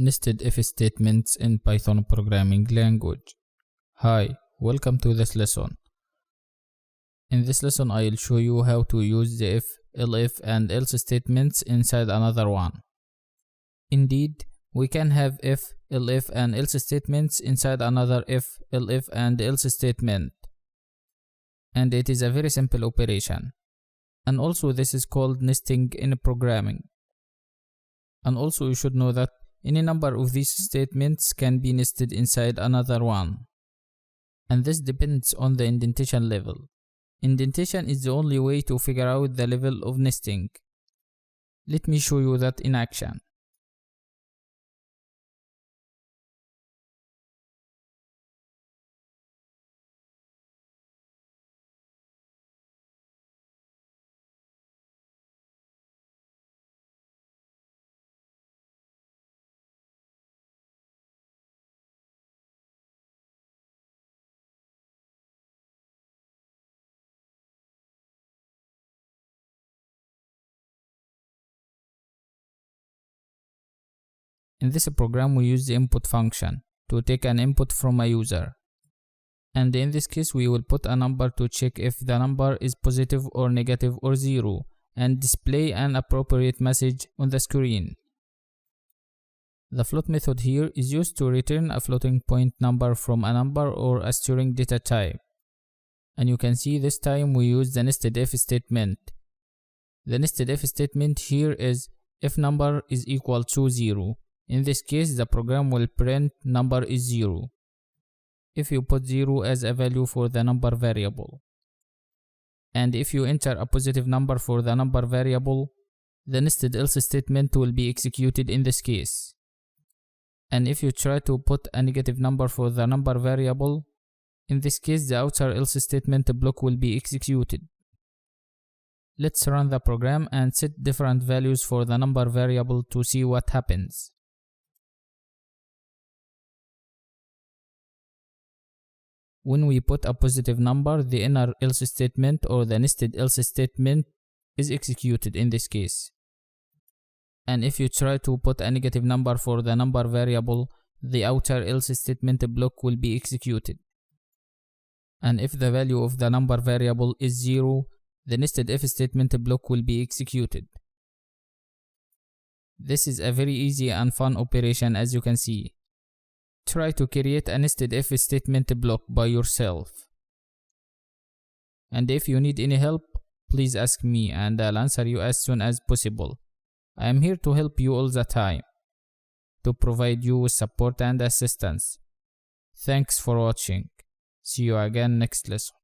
Nested if statements in Python programming language. Hi, welcome to this lesson. In this lesson I'll show you how to use the if, elif and else statements inside another one. Indeed, we can have if, elif and else statements inside another if, elif and else statement. And it is a very simple operation. And also this is called nesting in programming. And also you should know that any number of these statements can be nested inside another one. And this depends on the indentation level. Indentation is the only way to figure out the level of nesting. Let me show you that in action. In this program we use the input function to take an input from a user. And in this case we will put a number to check if the number is positive or negative or 0 and display an appropriate message on the screen. The float method here is used to return a floating point number from a number or a string data type. And you can see this time we use the nested if statement. The nested if statement here is if number is equal to 0. In this case, the program will print number is 0 if you put 0 as a value for the number variable. And if you enter a positive number for the number variable, the nested else statement will be executed in this case. And if you try to put a negative number for the number variable, in this case the outer else statement block will be executed. Let's run the program and set different values for the number variable to see what happens. When we put a positive number, the inner else statement or the nested else statement is executed in this case. And if you try to put a negative number for the number variable, the outer else statement block will be executed. And if the value of the number variable is 0, the nested if statement block will be executed. This is a very easy and fun operation, as you can see. Try to create a nested if statement block by yourself. And if you need any help, please ask me and I'll answer you as soon as possible. I am here to help you all the time, to provide you with support and assistance. Thanks for watching. See you again next lesson.